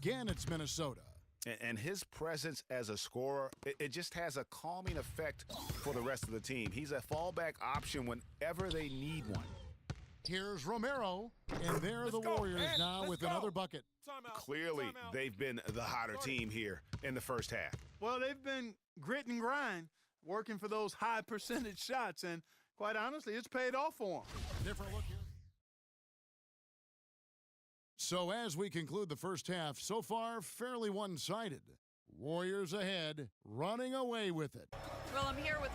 again it's Minnesota. And his presence as a scorer, it just has a calming effect for the rest of the team. He's a fallback option whenever they need one. Here's Romero, and there the Warriors now with another bucket. Clearly, they've been the hotter team here in the first half. Well, they've been grit and grind, working for those high percentage shots, and quite honestly, it's paid off for them. Different look here. So as we conclude the first half, so far fairly one-sided. Warriors ahead, running away with it. Well, I'm here with...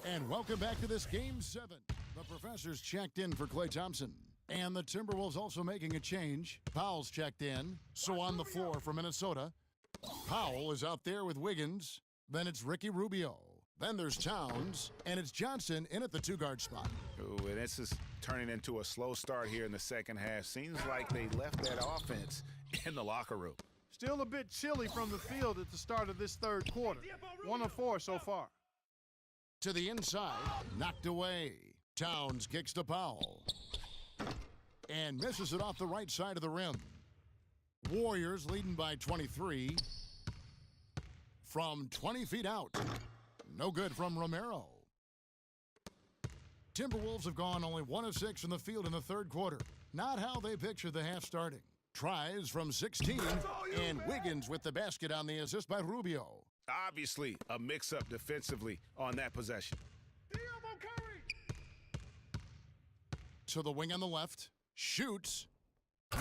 And welcome back to this Game 7. The Professors checked in for Klay Thompson. And the Timberwolves also making a change. Powell's checked in. So on the floor for Minnesota, Powell is out there with Wiggins. Then it's Ricky Rubio. Then there's Towns. And it's Johnson in at the two-guard spot. Ooh, and this is turning into a slow start here in the second half. Seems like they left that offense in the locker room. Still a bit chilly from the field at the start of this third quarter. 1 of 4 so far. To the inside, knocked away. Towns kicks to Powell. And misses it off the right side of the rim. Warriors leading by 23. From 20 feet out. No good from Romero. Timberwolves have gone only 1 of 6 in the field in the third quarter. Not how they pictured the half starting. Tries from 16, and Wiggins with the basket on the assist by Rubio. Obviously, a mix-up defensively on that possession. To the wing on the left. Shoots.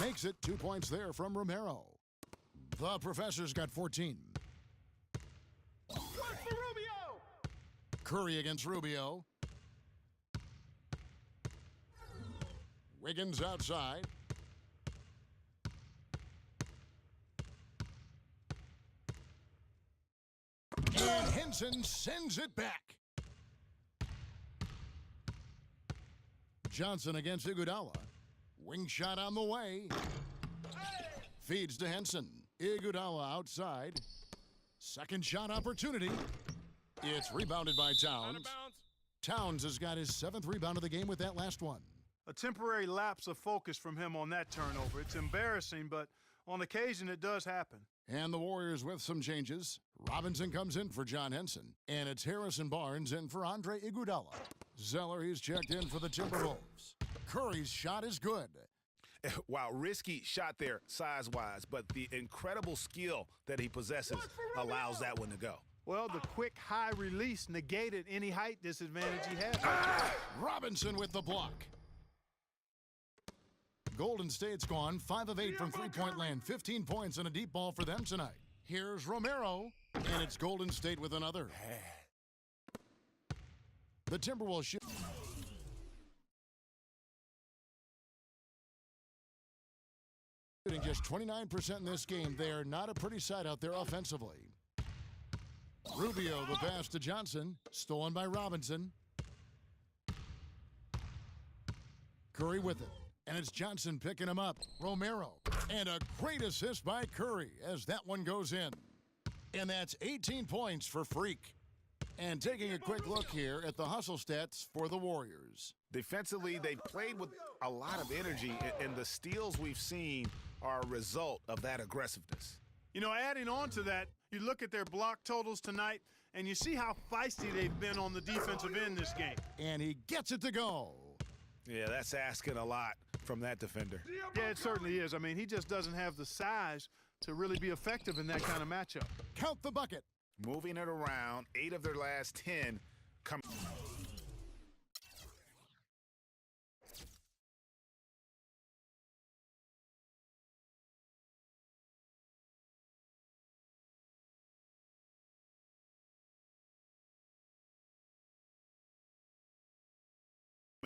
Makes it 2 points there from Romero. The Professors got 14. Curry against Rubio. Wiggins outside. And Henson sends it back. Johnson against Iguodala. Wing shot on the way. Feeds to Henson. Iguodala outside. Second shot opportunity. It's rebounded by Towns. Towns has got his 7th rebound of the game with that last one. A temporary lapse of focus from him on that turnover. It's embarrassing, but on occasion it does happen. And the Warriors with some changes. Robinson comes in for John Henson. And it's Harrison Barnes in for Andre Iguodala. Zeller, he's checked in for the Timberwolves. Curry's shot is good. Wow, risky shot there size-wise, but the incredible skill that he possesses allows that one to go. Well, the quick high release negated any height disadvantage he had. Robinson with the block. Golden State's gone 5 of 8 from three-point land. 15 points and a deep ball for them tonight. Here's Romero, and it's Golden State with another. The Timberwolves shoot. Shooting just 29% in this game. They are not a pretty sight out there offensively. Rubio, the pass to Johnson. Stolen by Robinson. Curry with it. And it's Johnson picking him up. Romero. And a great assist by Curry as that one goes in. And that's 18 points for Freak. And taking a quick look here at the hustle stats for the Warriors. Defensively, they played with a lot of energy, and the steals we've seen are a result of that aggressiveness. You know, adding on to that, you look at their block totals tonight, and you see how feisty they've been on the defensive end this game. And he gets it to go. Yeah, that's asking a lot from that defender. Yeah, it certainly is. I mean, he just doesn't have the size to really be effective in that kind of matchup. Count the bucket. Moving it around, 8 of their last 10 come.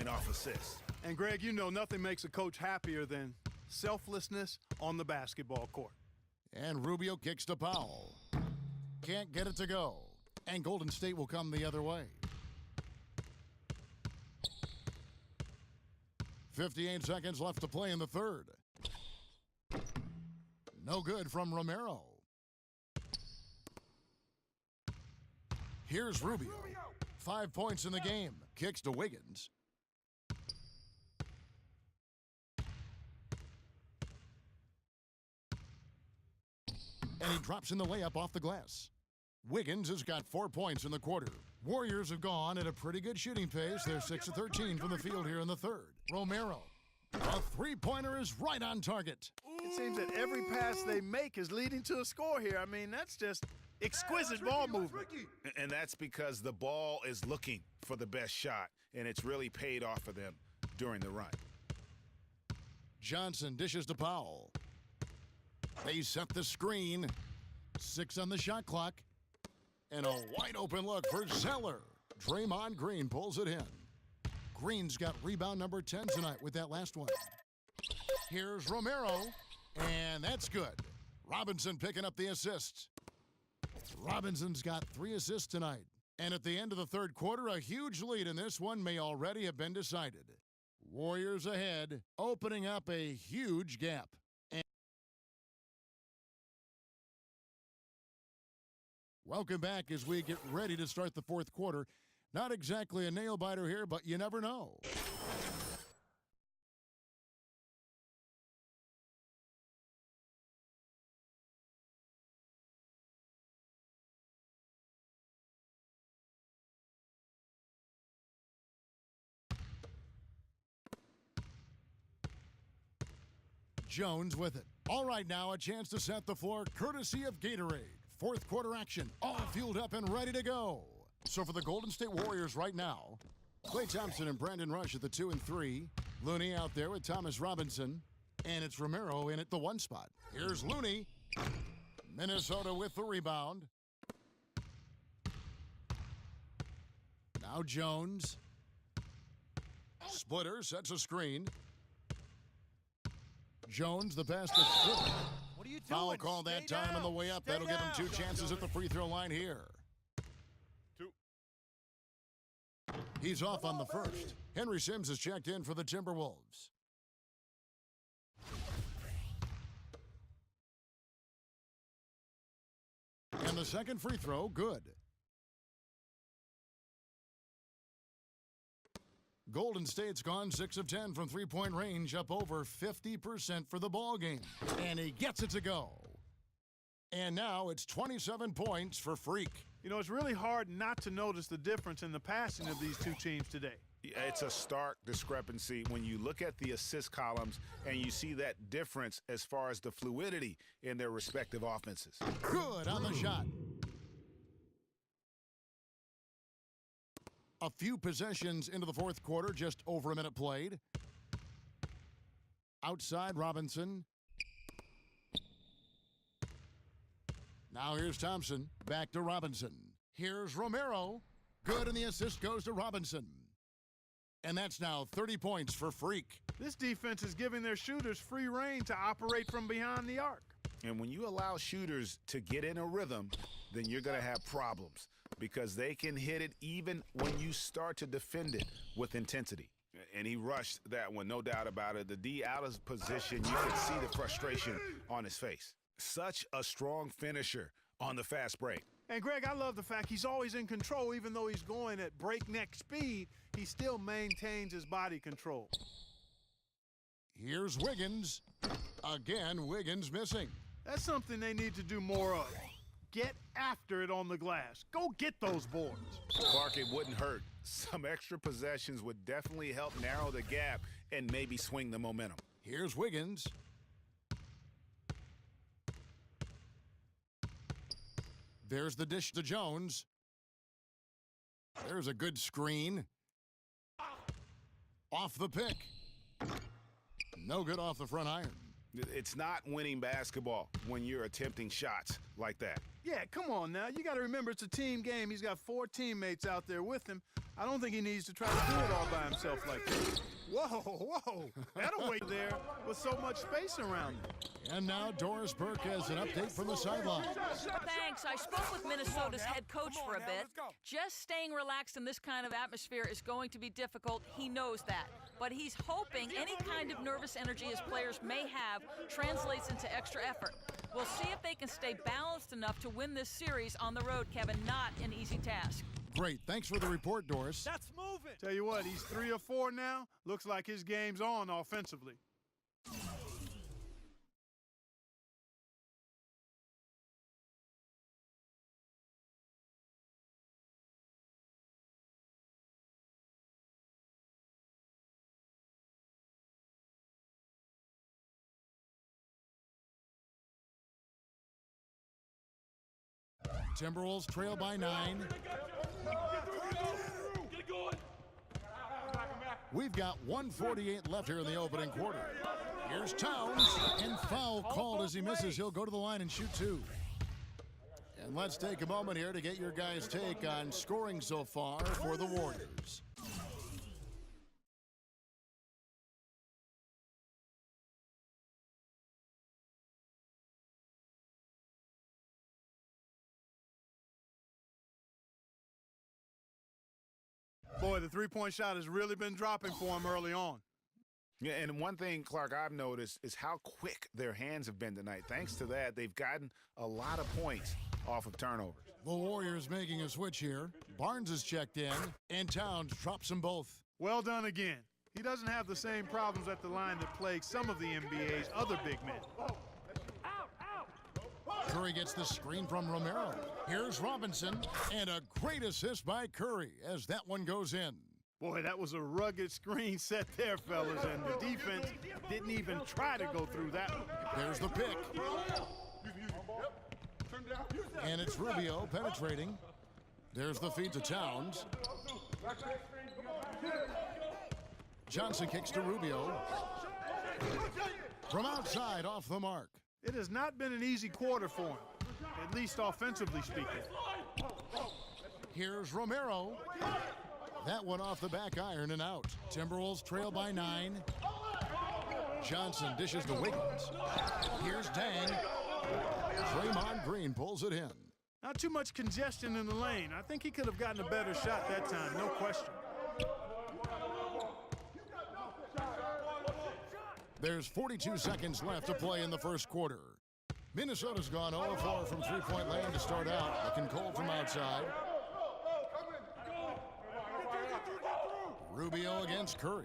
Off assists. And Greg, you know nothing makes a coach happier than selflessness on the basketball court. And Rubio kicks to Powell. Can't get it to go. And Golden State will come the other way. 58 seconds left to play in the third. No good from Romero. Here's Rubio. 5 points in the game. Kicks to Wiggins. And he drops in the layup off the glass. Wiggins has got 4 points in the quarter. Warriors have gone at a pretty good shooting pace. They're 6 of 13 from the field here in the third. Romero. A three-pointer is right on target. It seems that every pass they make is leading to a score here. I mean, that's just exquisite ball movement. And that's because the ball is looking for the best shot, and it's really paid off for them during the run. Johnson dishes to Powell. They set the screen. 6 on the shot clock. And a wide open look for Zeller. Draymond Green pulls it in. Green's got rebound number 10 tonight with that last one. Here's Romero, and that's good. Robinson picking up the assists. Robinson's got 3 assists tonight. And at the end of the third quarter, a huge lead in this one may already have been decided. Warriors ahead, opening up a huge gap. Welcome back as we get ready to start the fourth quarter. Not exactly a nail-biter here, but you never know. Jones with it. All right, now a chance to set the floor courtesy of Gatorade. Fourth quarter action, all fueled up and ready to go. So for the Golden State Warriors right now, Klay Thompson and Brandon Rush at the 2 and 3. Looney out there with Thomas Robinson. And it's Romero in at the 1 spot. Here's Looney. Minnesota with the rebound. Now Jones. Splitter sets a screen. Jones, the pass to Splitter. What are you doing? Foul call that Stay time down. on the way up. Stay That'll give him down. 2 chances at the free throw line here. 2. He's off on the first. Henry Sims is checked in for the Timberwolves. And the second free throw, good. Golden State's gone 6 of 10 from three-point range, up over 50% for the ball game. And he gets it to go. And now it's 27 points for Freak. You know, it's really hard not to notice the difference in the passing of these two teams today. It's a stark discrepancy when you look at the assist columns and you see that difference as far as the fluidity in their respective offenses. Good on the shot. A few possessions into the fourth quarter, just over a minute played. Outside Robinson. Now here's Thompson, back to Robinson. Here's Romero. Good, and the assist goes to Robinson. And that's now 30 points for Freak. This defense is giving their shooters free reign to operate from behind the arc. And when you allow shooters to get in a rhythm, then you're going to have problems because they can hit it even when you start to defend it with intensity. And he rushed that one, no doubt about it. The D out of position, you can see the frustration on his face. Such a strong finisher on the fast break. And, Greg, I love the fact he's always in control. Even though he's going at breakneck speed, he still maintains his body control. Here's Wiggins. Again, Wiggins missing. That's something they need to do more of. Get after it on the glass. Go get those boards. Clark, it wouldn't hurt. Some extra possessions would definitely help narrow the gap and maybe swing the momentum. Here's Wiggins. There's the dish to Jones. There's a good screen. Off the pick. No good off the front iron. It's not winning basketball when you're attempting shots like that. Yeah, come on now. You got to remember it's a team game. He's got 4 teammates out there with him. I don't think he needs to try to do it all by himself like that. Whoa. That'll wait there with so much space around him. And now Doris Burke has an update from the sideline. Thanks. I spoke with Minnesota's head coach for a bit. Just staying relaxed in this kind of atmosphere is going to be difficult. He knows that. But he's hoping any kind of nervous energy his players may have translates into extra effort. We'll see if they can stay balanced enough to win this series on the road, Kevin. Not an easy task. Great. Thanks for the report, Doris. That's moving. Tell you what, he's 3 or 4 now. Looks like his game's on offensively. Timberwolves trail by 9. We've got 1:48 left here in the opening quarter. Here's Towns, and foul called as he misses. He'll go to the line and shoot 2. And let's take a moment here to get your guys' take on scoring so far for the Warriors. Boy, the three-point shot has really been dropping for him early on. Yeah, and one thing, Clark, I've noticed is how quick their hands have been tonight. Thanks to that, they've gotten a lot of points off of turnovers. The Warriors making a switch here. Barnes is checked in, and Towns drops them both. Well done again. He doesn't have the same problems at the line that plague some of the NBA's other big men. Curry gets the screen from Romero. Here's Robinson, and a great assist by Curry as that one goes in. Boy, that was a rugged screen set there, fellas, and the defense didn't even try to go through that one. There's the pick. And it's Rubio penetrating. There's the feed to Towns. Johnson kicks to Rubio. From outside, off the mark. It has not been an easy quarter for him, at least offensively speaking. Here's Romero. That one off the back iron and out. Timberwolves trail by 9. Johnson dishes to Wiggins. Here's Dang. Draymond Green pulls it in. Not too much congestion in the lane. I think he could have gotten a better shot that time, no question. There's 42 seconds left to play in the first quarter. Minnesota's gone 0-4 from three-point land to start out. Looking cold from outside. Rubio against Curry.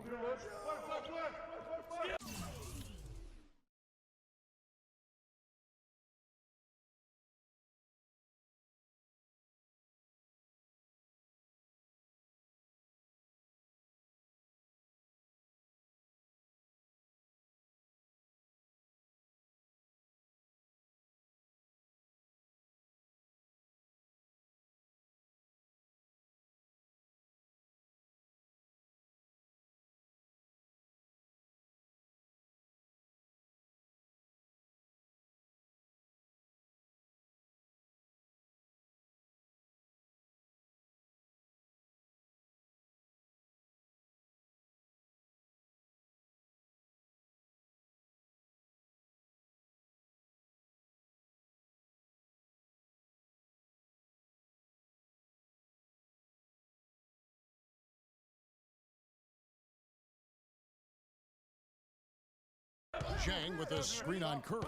Chang with a screen on Curry.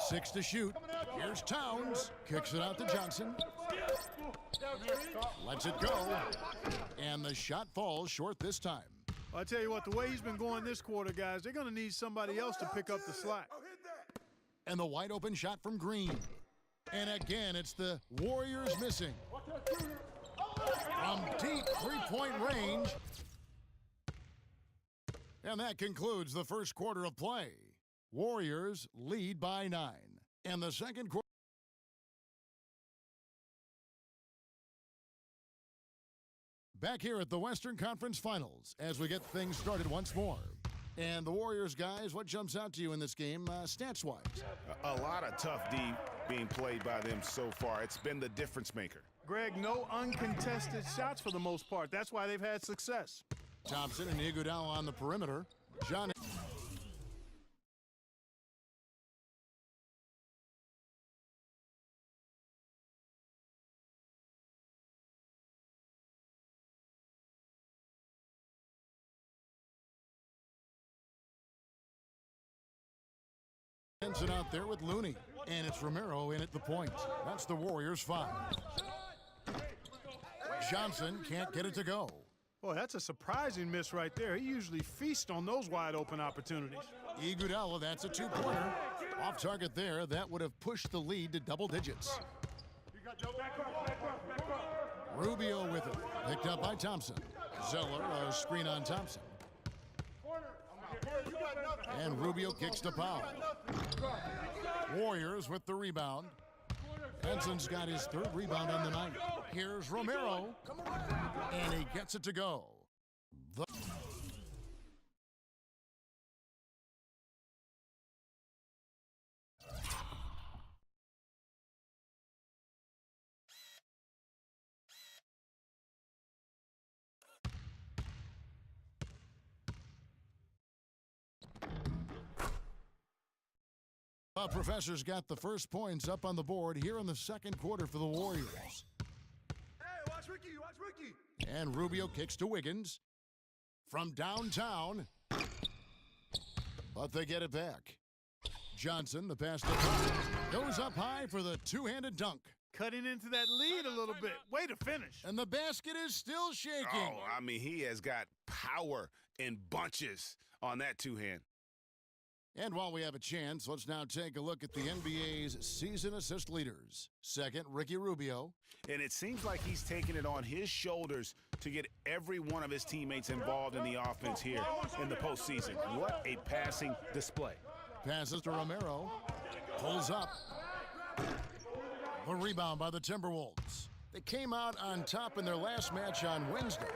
6 to shoot. Here's Towns. Kicks it out to Johnson. Lets it go. And the shot falls short this time. Well, I tell you what, the way he's been going this quarter, guys, they're going to need somebody else to pick up the slack. And the wide open shot from Green. And again, it's the Warriors missing. From deep three-point range. And that concludes the first quarter of play. Warriors lead by 9. And the second quarter. Back here at the Western Conference Finals as we get things started once more. And the Warriors, guys, what jumps out to you in this game, stats-wise? A lot of tough D being played by them so far. It's been the difference maker. Greg, no uncontested shots for the most part. That's why they've had success. Thompson and Iguodala on the perimeter. John. Henson out there with Looney, and it's Romero in at the point. That's the Warriors' 5. Johnson can't get it to go. Boy, that's a surprising miss right there. He usually feasts on those wide open opportunities. Iguodala, that's a 2-pointer. Off target there, that would have pushed the lead to double digits. Rubio with it, picked up by Thompson. Zeller, a screen on Thompson. And Rubio kicks to Powell. Warriors with the rebound. Henson's got his 3rd rebound on the night. Here's Romero, and he gets it to go. Professor's got the first points up on the board here in the second quarter for the Warriors. Hey, watch Ricky, watch Ricky. And Rubio kicks to Wiggins from downtown, but they get it back. Johnson, the pass to Powell, goes up high for the two-handed dunk. Cutting into that lead a little bit. Way to finish. And the basket is still shaking. Oh, I mean, he has got power in bunches on that two-hand. And while we have a chance, let's now take a look at the NBA's season assist leaders. Second, Ricky Rubio. And it seems like he's taking it on his shoulders to get every one of his teammates involved in the offense here in the postseason. What a passing display. Passes to Romero. Pulls up. The rebound by the Timberwolves. They came out on top in their last match on Wednesday.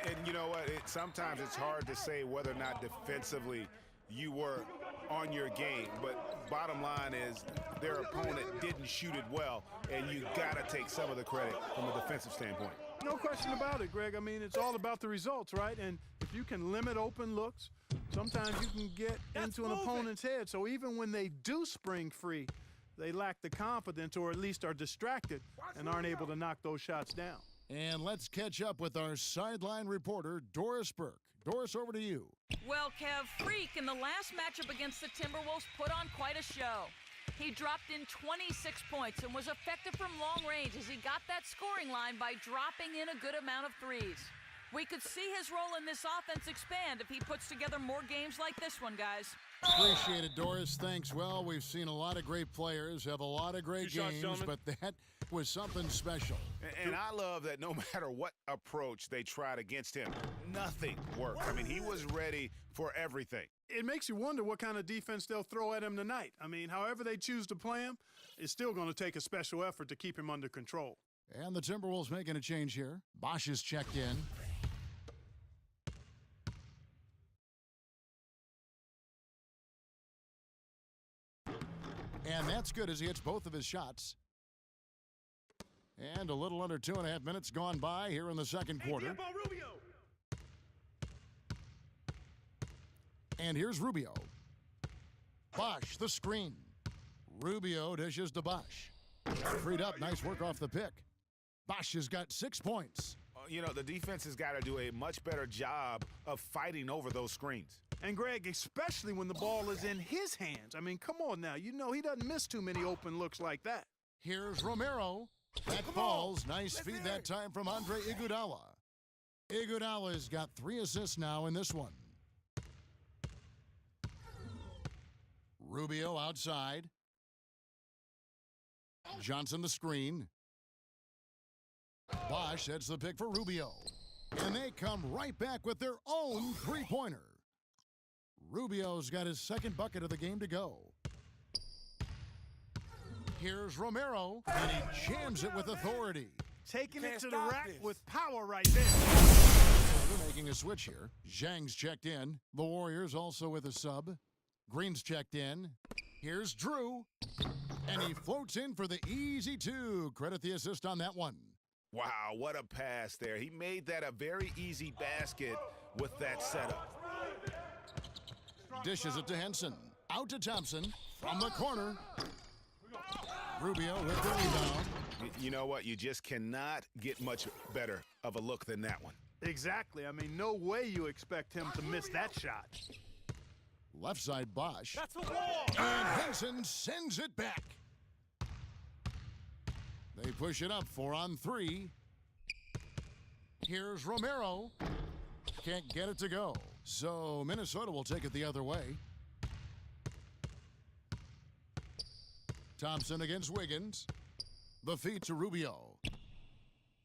And you know what? Sometimes it's hard to say whether or not defensively you were on your game, but bottom line is their opponent didn't shoot it well, and you got to take some of the credit from a defensive standpoint. No question about it, Greg. I mean, it's all about the results, right? And if you can limit open looks, sometimes you can get into an opponent's head. So even when they do spring free, they lack the confidence or at least are distracted and aren't able to knock those shots down. And let's catch up with our sideline reporter, Doris Burke. Doris, over to you. Well, Kev, Freak in the last matchup against the Timberwolves put on quite a show. He dropped in 26 points and was effective from long range as he got that scoring line by dropping in a good amount of threes. We could see his role in this offense expand if he puts together more games like this one, guys. Appreciate it, Doris. Thanks. Well, we've seen a lot of great players have a lot of great games, but that was something special. And I love that no matter what approach they tried against him, nothing worked. I mean, he was ready for everything. It makes you wonder what kind of defense they'll throw at him tonight. I mean, however they choose to play him, it's still going to take a special effort to keep him under control. And the Timberwolves making a change here. Bosch is checked in. And that's good as he hits both of his shots. And a little under 2.5 minutes gone by here in the second quarter. And here's Rubio. Bosch, the screen. Rubio dishes to Bosch. Freed up, nice work off the pick. Bosch has got 6 points. You know, the defense has got to do a much better job of fighting over those screens. And, Greg, especially when the ball is in his hands. I mean, come on now. You know he doesn't miss too many open looks like that. Here's Romero. That falls. Nice feed that time from Andre Iguodala. Iguodala's got 3 assists now in this one. Rubio outside. Johnson the screen. Bosch sets the pick for Rubio. And they come right back with their own three-pointer. Rubio's got his second bucket of the game to go. Here's Romero, and he jams it with authority. Taking it to the rack with power right there. They're making a switch here. Zhang's checked in. The Warriors also with a sub. Green's checked in. Here's Drew. And he floats in for the easy two. Credit the assist on that one. Wow, what a pass there. He made that a very easy basket with that setup. Dishes it to Henson. Out to Thompson. From the corner. Rubio with the rebound. You know what? You just cannot get much better of a look than that one. Exactly. I mean, no way you expect him to miss that shot. Left side Bosch. That's the wall. And Henson sends it back. They push it up 4 on 3. Here's Romero. Can't get it to go. So Minnesota will take it the other way. Thompson against Wiggins. The feed to Rubio.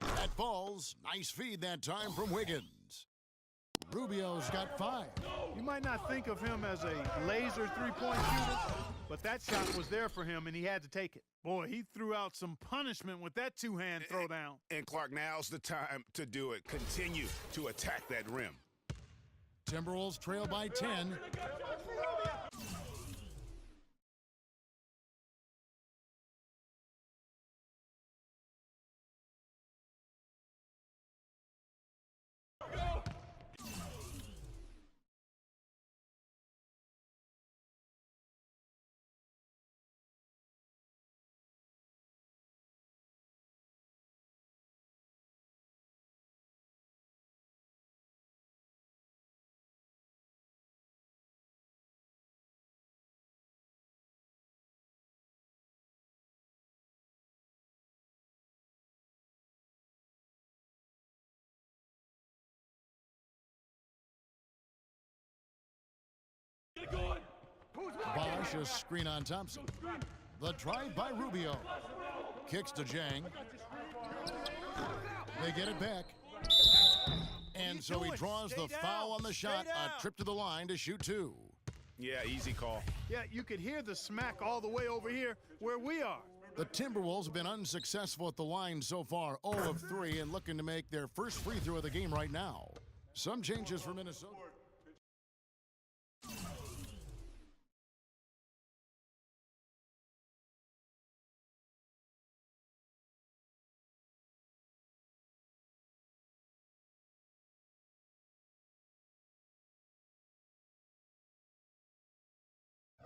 That falls. Nice feed that time from Wiggins. Rubio's got 5. You might not think of him as a laser three-point shooter, but that shot was there for him, and he had to take it. Boy, he threw out some punishment with that two-hand throwdown. And Clark, now's the time to do it. Continue to attack that rim. Timberwolves trail by 10. Bosch, a screen on Thompson. The drive by Rubio. Kicks to Zhang. They get it back. And so he draws the foul on the shot. A trip to the line to shoot 2. Yeah, easy call. Yeah, you could hear the smack all the way over here where we are. The Timberwolves have been unsuccessful at the line so far, 0 of 3, and looking to make their first free throw of the game right now. Some changes for Minnesota.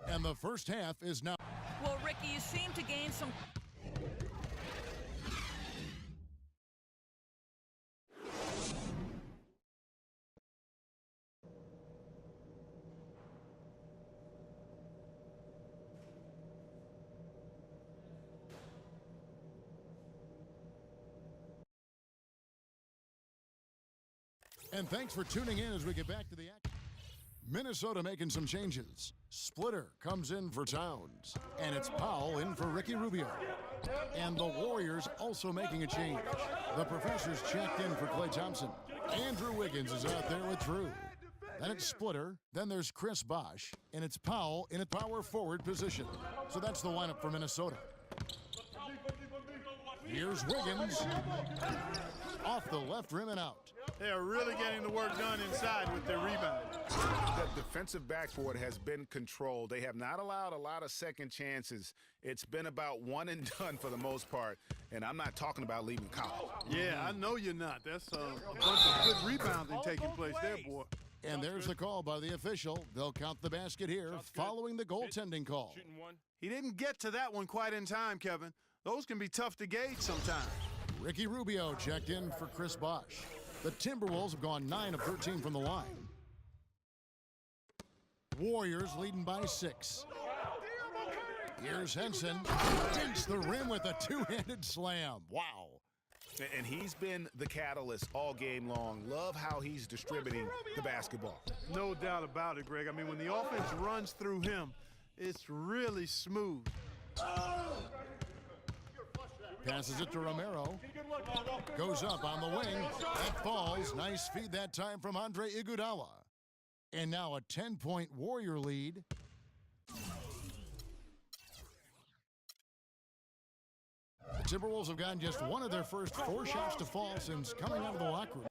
And the first half is now. Well, Ricky, you seem to gain some. And thanks for tuning in as we get back to the action. Minnesota making some changes. Splitter comes in for Towns. And it's Powell in for Ricky Rubio. And the Warriors also making a change. The Professor's checked in for Klay Thompson. Andrew Wiggins is out there with Drew. Then it's Splitter. Then there's Chris Bosch. And it's Powell in a power forward position. So that's the lineup for Minnesota. Here's Wiggins. Off the left rim and out. They are really getting the work done inside with their rebound. The defensive backboard has been controlled. They have not allowed a lot of second chances. It's been about one and done for the most part, and I'm not talking about leaving college. Yeah, I know you're not. That's a bunch of good rebounding taking place there, boy. And there's the call by the official. They'll count the basket here following the goaltending call. He didn't get to that one quite in time, Kevin. Those can be tough to gauge sometimes. Ricky Rubio checked in for Chris Bosch. The Timberwolves have gone 9 of 13 from the line. Warriors leading by 6. Here's Henson. Dinks the rim with a two-handed slam. Wow. And he's been the catalyst all game long. Love how he's distributing the basketball. No doubt about it, Greg. I mean, when the offense runs through him, it's really smooth. Passes it to Romero. Goes up on the wing. That falls. Nice feed that time from Andre Iguodala. And now a 10-point Warrior lead. The Timberwolves have gotten just one of their first 4 shots to fall since coming out of the locker room.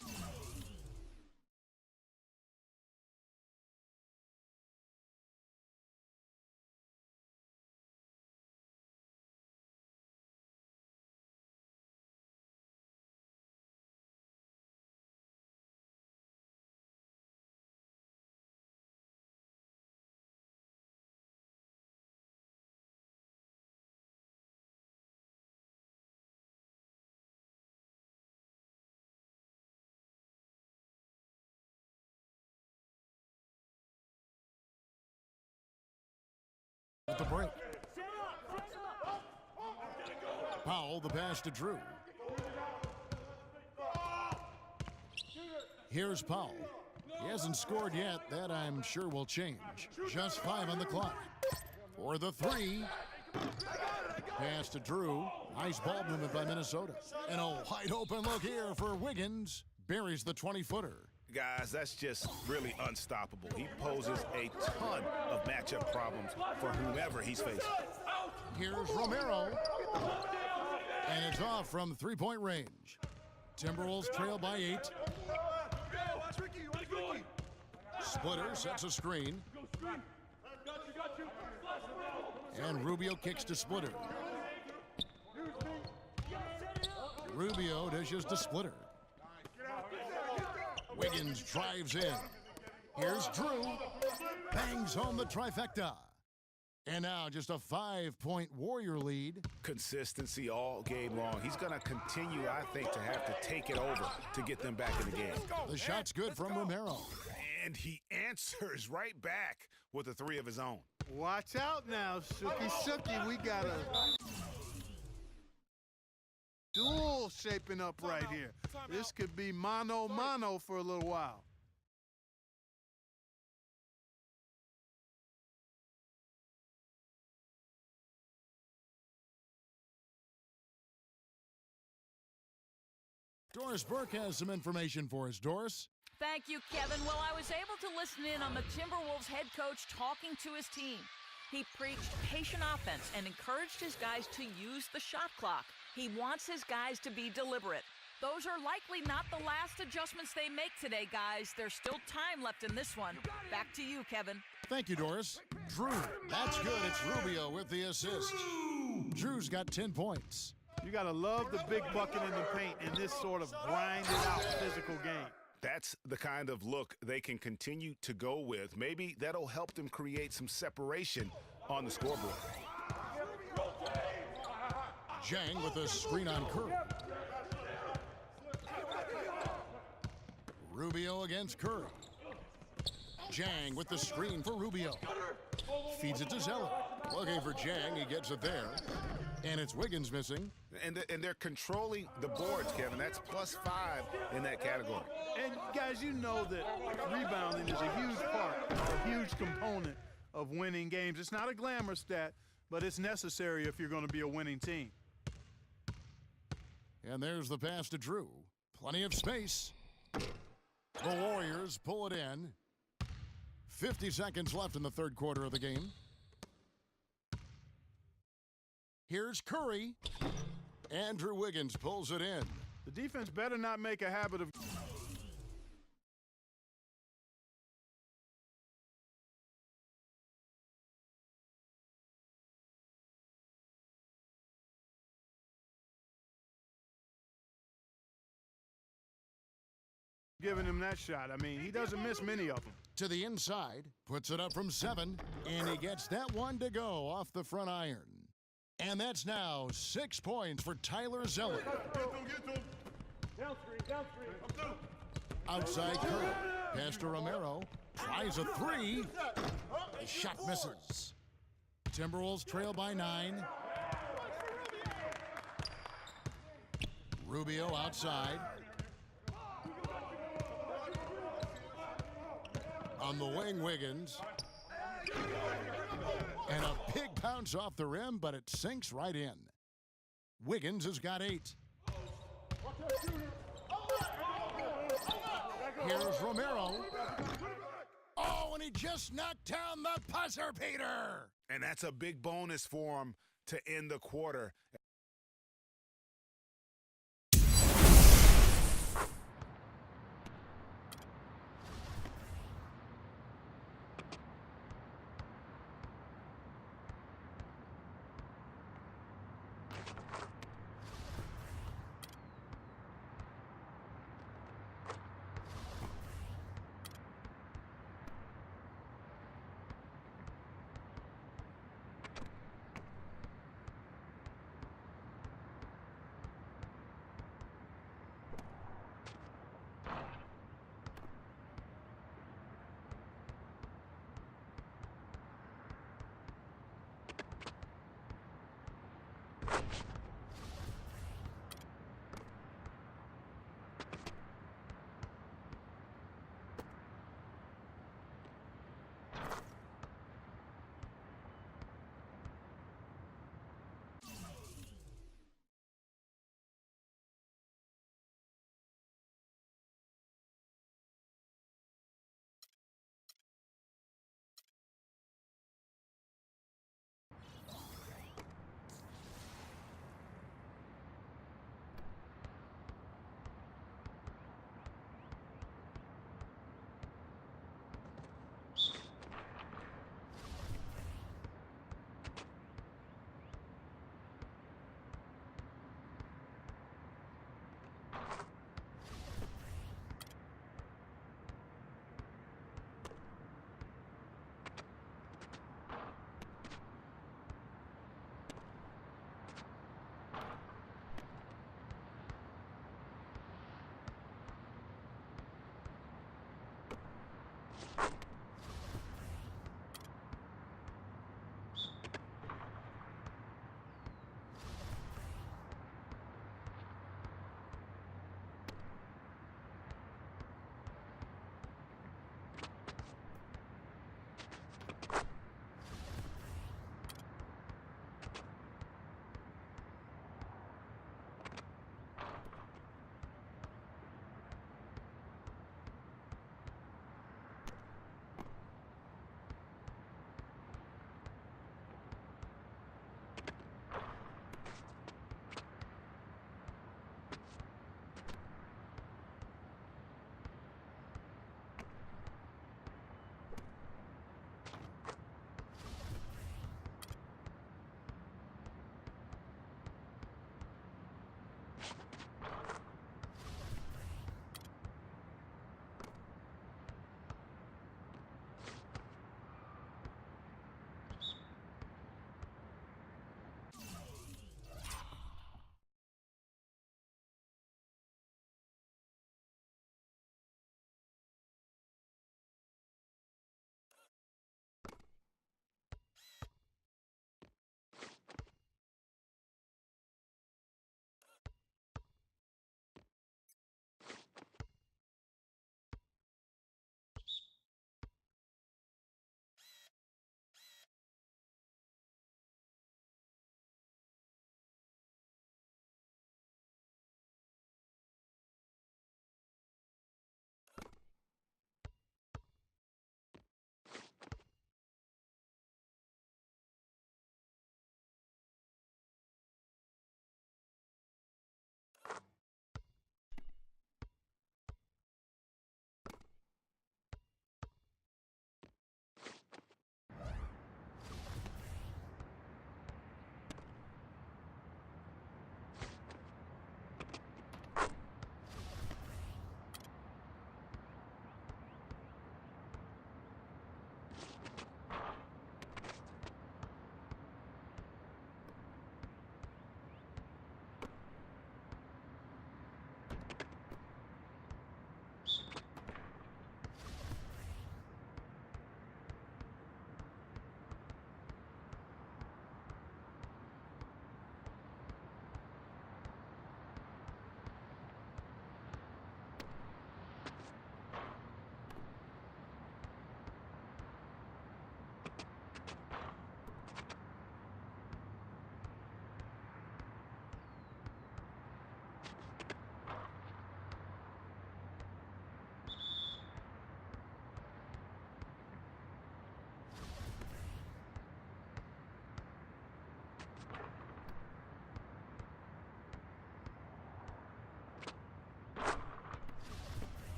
at the break. Powell, the pass to Drew. Here's Powell. He hasn't scored yet. That, I'm sure, will change. Just 5 on the clock. For the 3. Pass to Drew. Nice ball movement by Minnesota. And a wide open look here for Wiggins. Buries the 20-footer. Guys, that's just really unstoppable. He poses a ton of matchup problems for whomever he's facing. Here's Romero. And it's off from 3-point range. Timberwolves trail by 8. Watch Ricky, watch Ricky. Splitter sets a screen. And Rubio kicks to Splitter. Rubio dishes to Splitter. Wiggins drives in. Here's Drew. Bangs home the trifecta. And now just a 5-point Warrior lead. Consistency all game long. He's going to continue, I think, to have to take it over to get them back in the game. The shot's good from Romero. And he answers right back with a 3 of his own. Watch out now, Sookie. We got a duel shaping up right here. This could be mano-mano for a little while. Doris Burke has some information for us. Doris? Thank you, Kevin. Well, I was able to listen in on the Timberwolves head coach talking to his team. He preached patient offense and encouraged his guys to use the shot clock. He wants his guys to be deliberate. Those are likely not the last adjustments they make today, guys. There's still time left in this one. Back to you, Kevin. Thank you, Doris. Drew. That's good. It's Rubio with the assist. Drew's got 10 points. You got to love the big bucket in the paint in this sort of grinded-out physical game. That's the kind of look they can continue to go with. Maybe that'll help them create some separation on the scoreboard. Jang with a screen on Curry. Rubio against Curry. Jang with the screen for Rubio. Feeds it to Zeller. Looking for Jang. He gets it there. And it's Wiggins missing. And they're controlling the boards, Kevin. That's +5 in that category. And, guys, you know that rebounding is a huge part, a huge component of winning games. It's not a glamour stat, but it's necessary if you're going to be a winning team. And there's the pass to Drew. Plenty of space. The Warriors pull it in. 50 seconds left in the third quarter of the game. Here's Curry. Andrew Wiggins pulls it in. The defense better not make a habit of giving him that shot. I mean, he doesn't miss many of them. To the inside, puts it up from 7, and he gets that one to go off the front iron. And that's now 6 points for Tyler Zeller. Outside Curry. Pass to Romero. Tries a 3. The shot misses. Timberwolves trail by 9. Rubio outside. On the wing, Wiggins. And a big bounce off the rim, but it sinks right in. Wiggins has got 8. Here's Romero. Oh, and he just knocked down the buzzer beater. And that's a big bonus for him to end the quarter.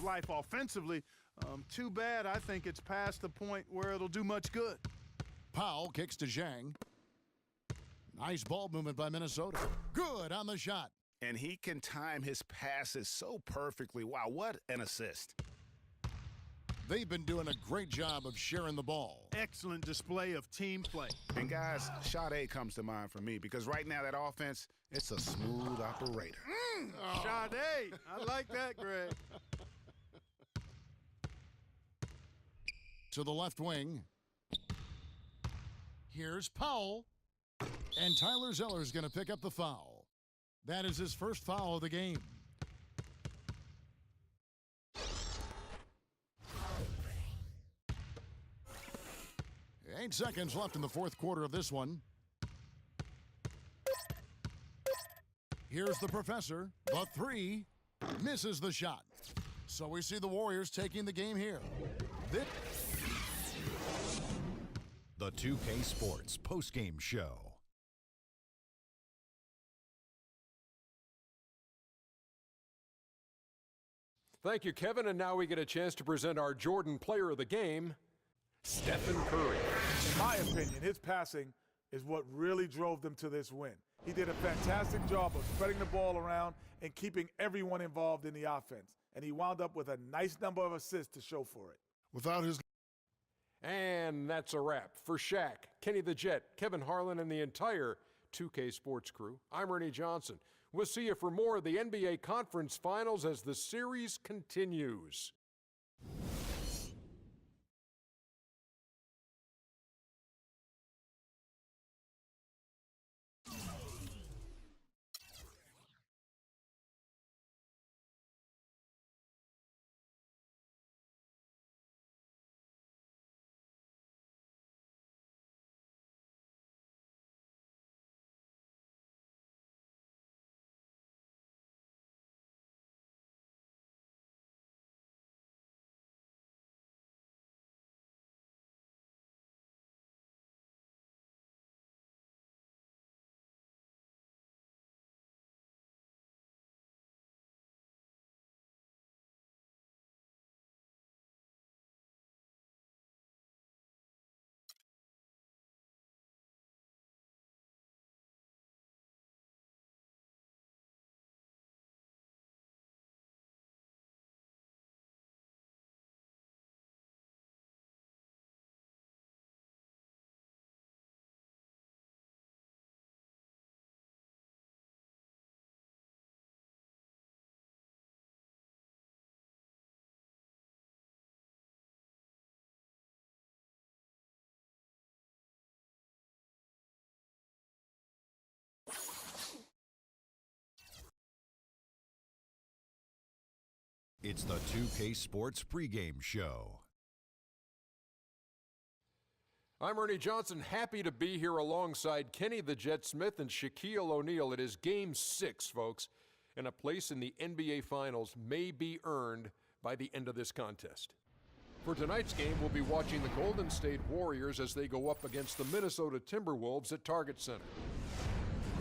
life offensively. Too bad I think it's past the point where it'll do much good. Powell kicks to Zhang. Nice ball movement by Minnesota. Good on the shot. And he can time his passes so perfectly. Wow, what an assist. They've been doing a great job of sharing the ball. Excellent display of team play. And guys, Sade comes to mind for me because right now that offense, it's a smooth operator. Sade, I like that, Greg. To the left wing. Here's Powell. And Tyler Zeller's going to pick up the foul. That is his first foul of the game. 8 seconds left in the fourth quarter of this one. Here's the professor. The three misses the shot. So we see the Warriors taking the game here. The 2K Sports postgame show. Thank you, Kevin. And now we get a chance to present our Jordan Player of the Game, Stephen Curry. In my opinion, his passing is what really drove them to this win. He did a fantastic job of spreading the ball around and keeping everyone involved in the offense. And he wound up with a nice number of assists to show for it. Without his... And that's a wrap. For Shaq, Kenny the Jet, Kevin Harlan, and the entire 2K Sports crew, I'm Ernie Johnson. We'll see you for more of the NBA Conference Finals as the series continues. It's the 2K Sports pregame show. I'm Ernie Johnson, happy to be here alongside Kenny the Jet Smith and Shaquille O'Neal. It is Game 6, folks, and a place in the NBA Finals may be earned by the end of this contest. For tonight's game, we'll be watching the Golden State Warriors as they go up against the Minnesota Timberwolves at Target Center.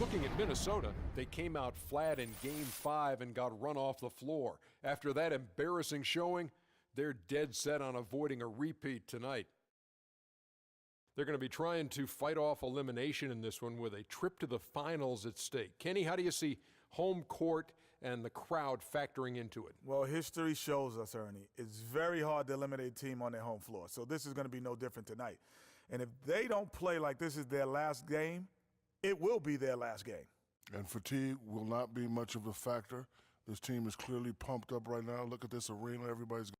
Looking at Minnesota, they came out flat in Game 5 and got run off the floor. After that embarrassing showing, they're dead set on avoiding a repeat tonight. They're going to be trying to fight off elimination in this one with a trip to the finals at stake. Kenny, how do you see home court and the crowd factoring into it? Well, history shows us, Ernie, it's very hard to eliminate a team on their home floor. So this is going to be no different tonight. And if they don't play like this is their last game, it will be their last game. And fatigue will not be much of a factor. This team is clearly pumped up right now. Look at this arena. Everybody's...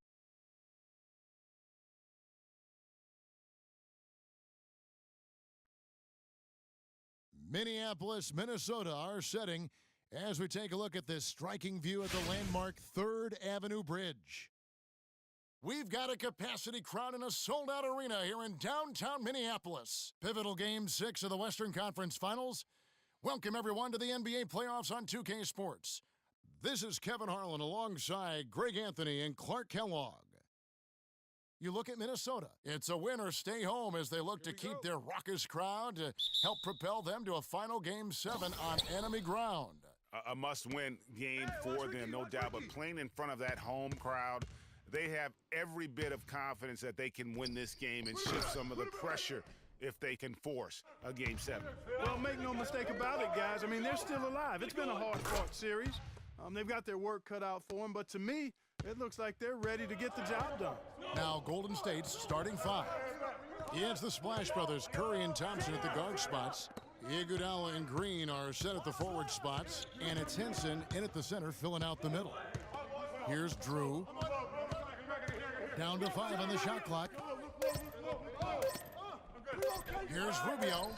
Minneapolis, Minnesota, our setting as we take a look at this striking view at the landmark 3rd Avenue Bridge. We've got a capacity crowd in a sold-out arena here in downtown Minneapolis. Pivotal Game 6 of the Western Conference Finals. Welcome, everyone, to the NBA playoffs on 2K Sports. This is Kevin Harlan alongside Greg Anthony and Clark Kellogg. You look at Minnesota. It's a win or stay home as they look to keep their raucous crowd to help propel them to a final Game 7 on enemy ground. A must-win game for them, no doubt. But playing in front of that home crowd, they have every bit of confidence that they can win this game and shift some of the pressure if they can force a Game 7. Well, make no mistake about it, guys. I mean, they're still alive. It's been a hard-fought series. They've got their work cut out for them, but to me, it looks like they're ready to get the job done. Now Golden State's starting five. It's the Splash Brothers, Curry and Thompson at the guard spots. Iguodala and Green are set at the forward spots, and it's Henson in at the center filling out the middle. Here's Drew. Down to 5 on the shot clock. Here's Rubio.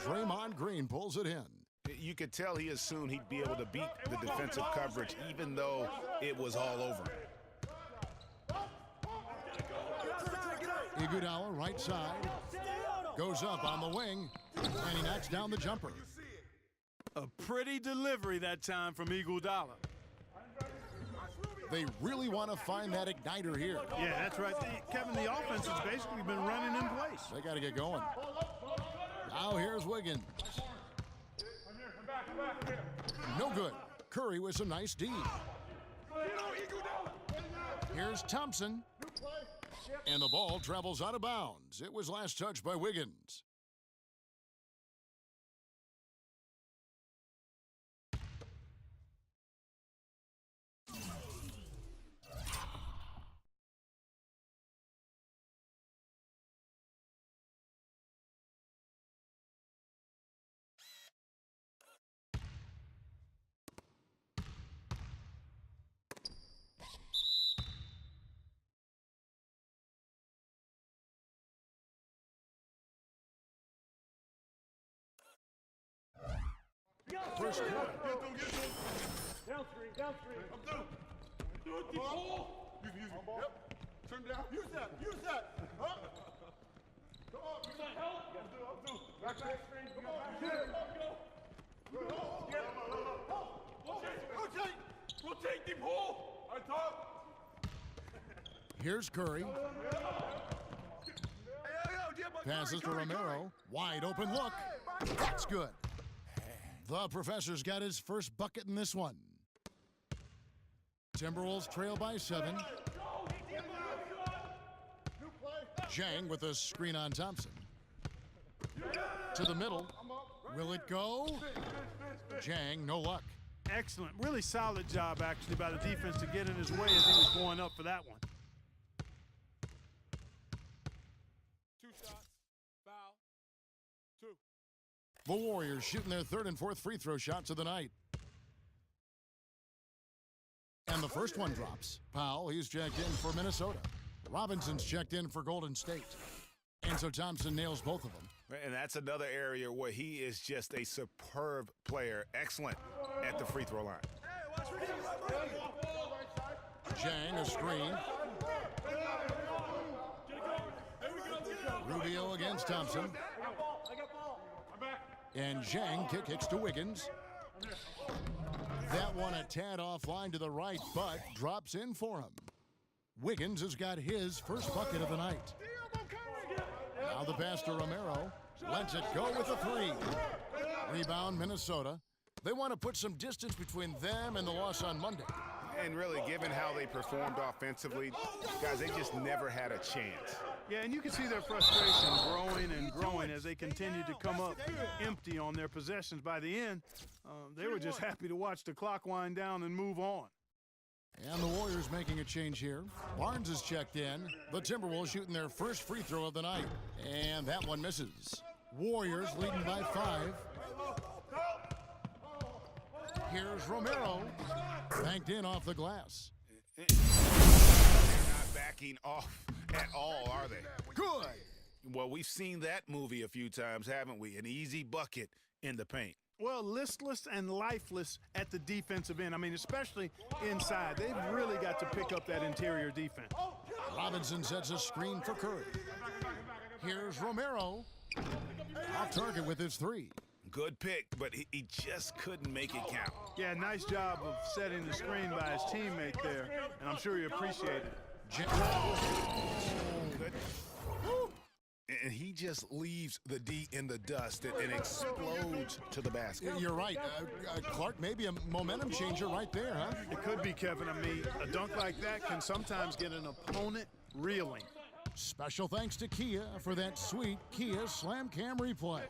Draymond Green pulls it in. You could tell he assumed he'd be able to beat the defensive coverage even though it was all over. Iguodala right side. Goes up on the wing, and he knocks down the jumper. A pretty delivery that time from Iguodala. They really want to find that igniter here. Yeah, that's right. Kevin, the offense has basically been running in place. They got to get going. Now here's Wiggins. No good. Curry with some nice D. Here's Thompson. And the ball travels out of bounds. It was last touched by Wiggins. First quarter. Downstream. I'm through. Do it, deep ball. Use it. Yep. Turn down. Use that. Huh? Come on. Use that help. I'm through. Back screen. Come on. Rotate, deep hole. On top. Here's Curry. Passes to Romero. Wide open look. That's good. The Professor's got his first bucket in this one. Timberwolves trail by 7. Zhang with a screen on Thompson. To the middle. Will it go? Zhang, no luck. Excellent. Really solid job, actually, by the defense to get in his way as he was going up for that one. 2 shots. Foul. 2. The Warriors shooting their 3rd and 4th free throw shots of the night. And the first one drops. Powell, he's checked in for Minnesota. Robinson's checked in for Golden State. And so Thompson nails both of them. And that's another area where he is just a superb player. Excellent at the free throw line. Zhang, a screen. Rubio against Thompson. And Zhang kicks to Wiggins. That one a tad offline to the right, but drops in for him. Wiggins has got his first bucket of the night. Now the pass to Romero. Lets it go with a 3. Rebound, Minnesota. They want to put some distance between them and the loss on Monday. And really, given how they performed offensively, guys, they just never had a chance. Yeah, and you can see their frustration growing and growing as they continue to come up empty on their possessions. By the end, they were just happy to watch the clock wind down and move on. And the Warriors making a change here. Barnes is checked in. The Timberwolves shooting their first free throw of the night. And that one misses. Warriors leading by 5. Here's Romero. Banked in off the glass. They're not backing off at all, are they? Good. Well, we've seen that movie a few times, haven't we? An easy bucket in the paint. Well, listless and lifeless at the defensive end. I mean, especially inside. They've really got to pick up that interior defense. Robinson sets a screen for Curry. Here's Romero. Off target with his 3. Good pick, but he just couldn't make it count. Yeah, nice job of setting the screen by his teammate there, and I'm sure he appreciated it. Good. and he just leaves the D in the dust and explodes to the basket. You're right. Clark, maybe a momentum changer right there, huh? It could be, Kevin. I mean, a dunk like that can sometimes get an opponent reeling. Special thanks to Kia for that sweet Kia Slam Cam replay.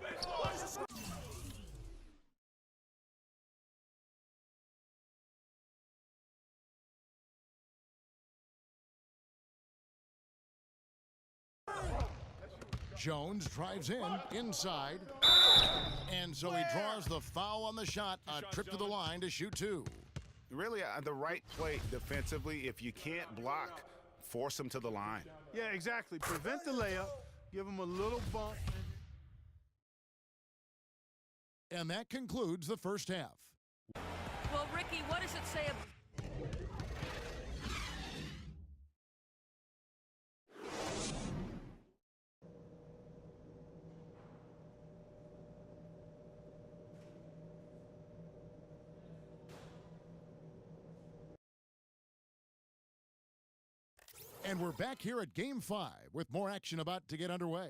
Jones drives inside, and so he draws the foul on the shot, a trip to the line to shoot two. Really, the right play defensively. If you can't block, force him to the line. Yeah, exactly. Prevent the layup, give him a little bump. And that concludes the first half. Well, Ricky, what does it say about... And we're back here at Game 5 with more action about to get underway.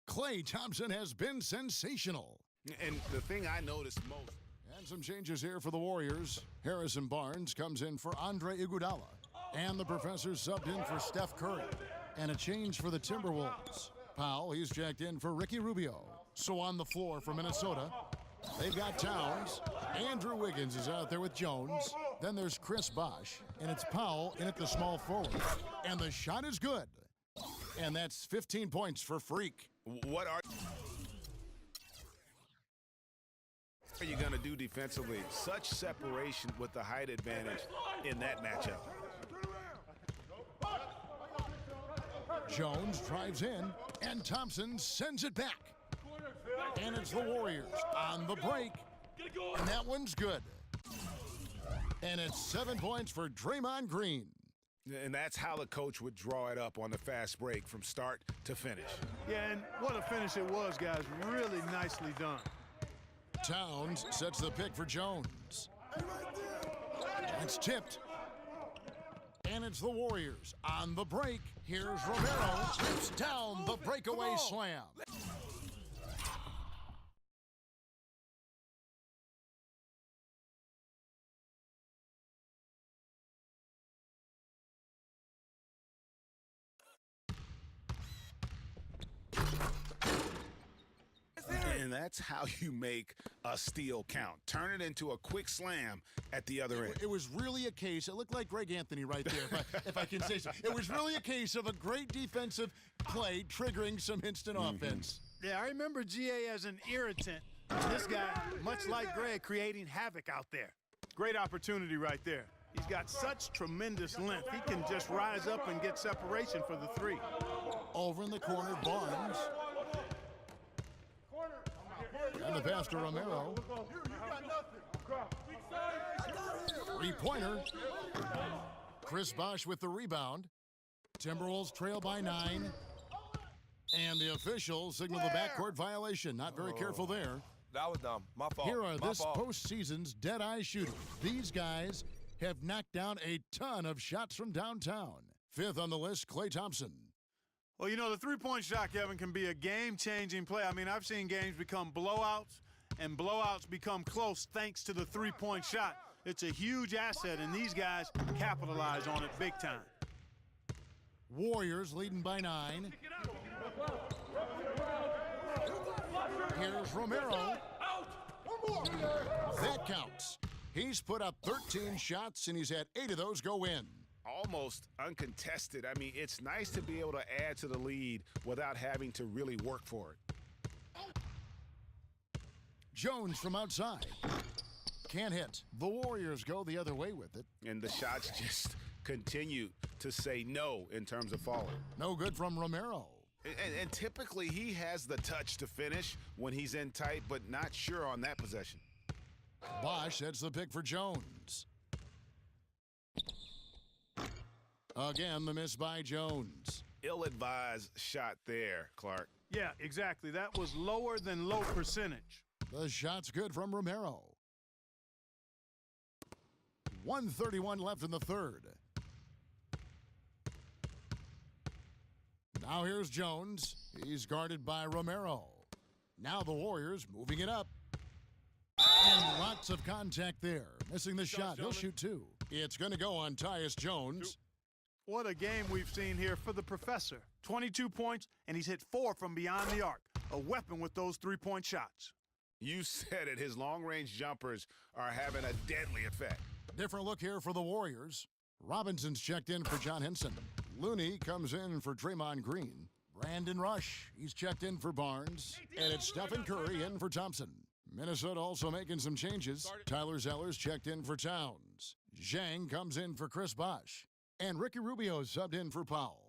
Klay Thompson has been sensational. And the thing I noticed most. And some changes here for the Warriors. Harrison Barnes comes in for Andre Iguodala. And the professor subbed in for Steph Curry. And a change for the Timberwolves. Powell, he's checked in for Ricky Rubio. So on the floor for Minnesota, they've got Towns. Andrew Wiggins is out there with Jones. Then there's Chris Bosh, and it's Powell in at the small forward. And the shot is good. And that's 15 points for Freak. What are you going to do defensively? Such separation with the height advantage in that matchup. Jones drives in, and Thompson sends it back. And it's the Warriors on the break. And that one's good. And it's 7 points for Draymond Green. And that's how the coach would draw it up on the fast break from start to finish. Yeah, and what a finish it was, guys. Really nicely done. Towns sets the pick for Jones. It's tipped. And it's the Warriors on the break. Here's Romero. Tips down the breakaway slam. And that's how you make a steal count. Turn it into a quick slam at the other end. It was really a case, it looked like Greg Anthony right there, if I can say so. It was really a case of a great defensive play triggering some instant offense. Yeah, I remember GA as an irritant. This guy, much like Greg, creating havoc out there. Great opportunity right there. He's got such tremendous length. He can just rise up and get separation for the three. Over in the corner, Barnes. And the pass to Romero. Three-pointer. Chris Bosh with the rebound. Timberwolves trail by 9. And the officials signal the backcourt violation. Not very careful there. That was dumb. My fault. Here are My this fault. postseason's dead-eye shooters. These guys have knocked down a ton of shots from downtown. Fifth on the list, Klay Thompson. Well, you know, the three-point shot, Kevin, can be a game-changing play. I mean, I've seen games become blowouts, and blowouts become close thanks to the three-point shot. It's a huge asset, and these guys capitalize on it big time. Warriors leading by 9. Here's Romero. That counts. He's put up 13 shots, and he's had 8 of those go in. Almost uncontested. I mean, it's nice to be able to add to the lead without having to really work for it. Jones from outside. Can't hit. The Warriors go the other way with it. And the shots just continue to say no in terms of falling. No good from Romero. And typically he has the touch to finish when he's in tight, but not sure on that possession. Bosh sets the pick for Jones. Again, the miss by Jones. Ill-advised shot there, Clark. Yeah, exactly. That was lower than low percentage. The shot's good from Romero. 1:31 left in the third. Now here's Jones. He's guarded by Romero. Now the Warriors moving it up. And lots of contact there. Missing the shot. He'll shoot two. It's going to go on Tyus Jones. What a game we've seen here for the professor. 22 points, and he's hit 4 from beyond the arc. A weapon with those three-point shots. You said it. His long-range jumpers are having a deadly effect. Different look here for the Warriors. Robinson's checked in for John Henson. Looney comes in for Draymond Green. Brandon Rush, he's checked in for Barnes. And it's Stephen Curry in for Thompson. Minnesota also making some changes. Tyler Zeller's checked in for Towns. Zhang comes in for Chris Bosh. And Ricky Rubio subbed in for Powell.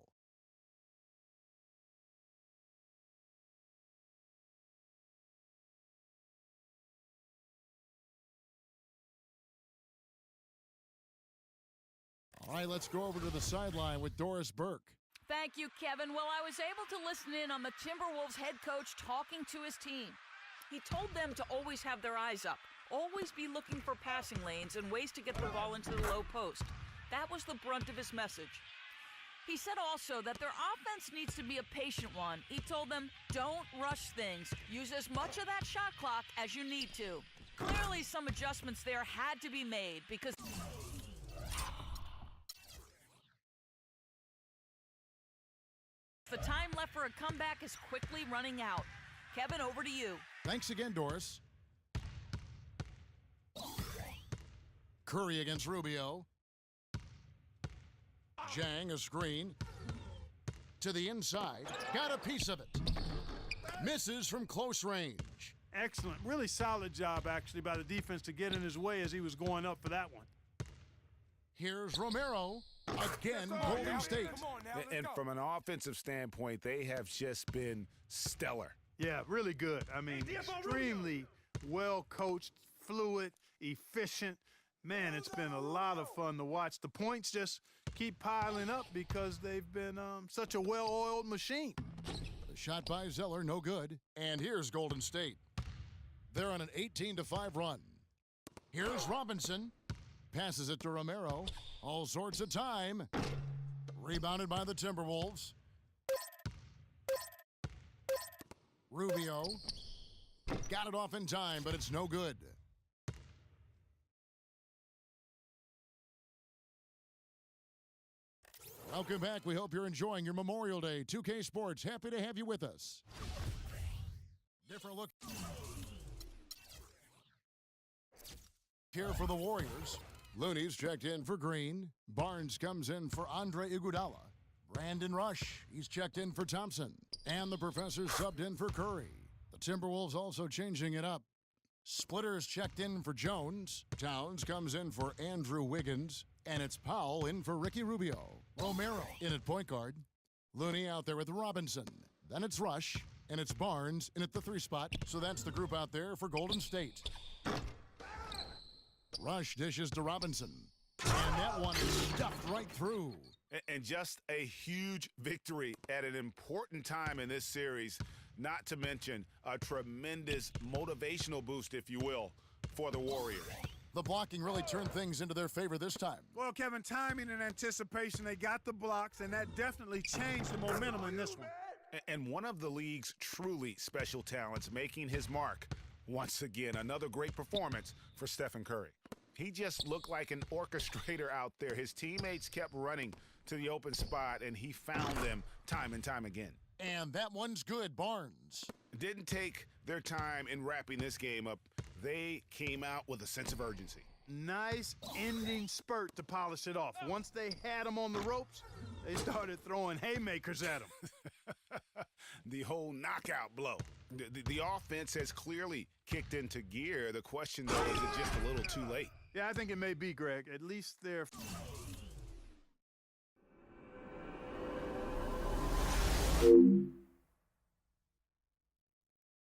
All right, let's go over to the sideline with Doris Burke. Thank you, Kevin. Well, I was able to listen in on the Timberwolves head coach talking to his team. He told them to always have their eyes up, always be looking for passing lanes and ways to get the ball into the low post. That was the brunt of his message. He said also that their offense needs to be a patient one. He told them, don't rush things. Use as much of that shot clock as you need to. Clearly, some adjustments there had to be made because the time left for a comeback is quickly running out. Kevin, over to you. Thanks again, Doris. Curry against Rubio. Zhang, a screen. To the inside. Got a piece of it. Misses from close range. Excellent. Really solid job, actually, by the defense to get in his way as he was going up for that one. Here's Romero. Again, Golden State. And from an offensive standpoint, they have just been stellar. Yeah, really good. I mean, extremely well coached, fluid, efficient. Man, it's been a lot of fun to watch. The points just keep piling up because they've been such a well-oiled machine. The shot by Zeller, no good. And here's Golden State. They're on an 18-5 run. Here's Robinson. Passes it to Romero. All sorts of time. Rebounded by the Timberwolves. Rubio. Got it off in time, but it's no good. Welcome back. We hope you're enjoying your Memorial Day. 2K Sports, happy to have you with us. Different look here for the Warriors. Looney's checked in for Green. Barnes comes in for Andre Iguodala. Brandon Rush, he's checked in for Thompson. And the professor subbed in for Curry. The Timberwolves also changing it up. Splitter's checked in for Jones. Towns comes in for Andrew Wiggins. And it's Powell in for Ricky Rubio. Romero in at point guard. Looney out there with Robinson. Then it's Rush. And it's Barnes in at the 3 spot. So that's the group out there for Golden State. Rush dishes to Robinson. And that one is stuffed right through. And just a huge victory at an important time in this series, not to mention a tremendous motivational boost, if you will, for the Warriors. The blocking really turned things into their favor this time. Well, Kevin, timing and anticipation, they got the blocks, and that definitely changed the momentum in this one. And one of the league's truly special talents making his mark. Once again, another great performance for Stephen Curry. He just looked like an orchestrator out there. His teammates kept running to the open spot, and he found them time and time again. And that one's good, Barnes. Didn't take their time in wrapping this game up. They came out with a sense of urgency. Nice ending spurt to polish it off. Once they had him on the ropes, they started throwing haymakers at him. The whole knockout blow. The offense has clearly kicked into gear. The question, though, is it just a little too late? Yeah, I think it may be, Greg. At least they're...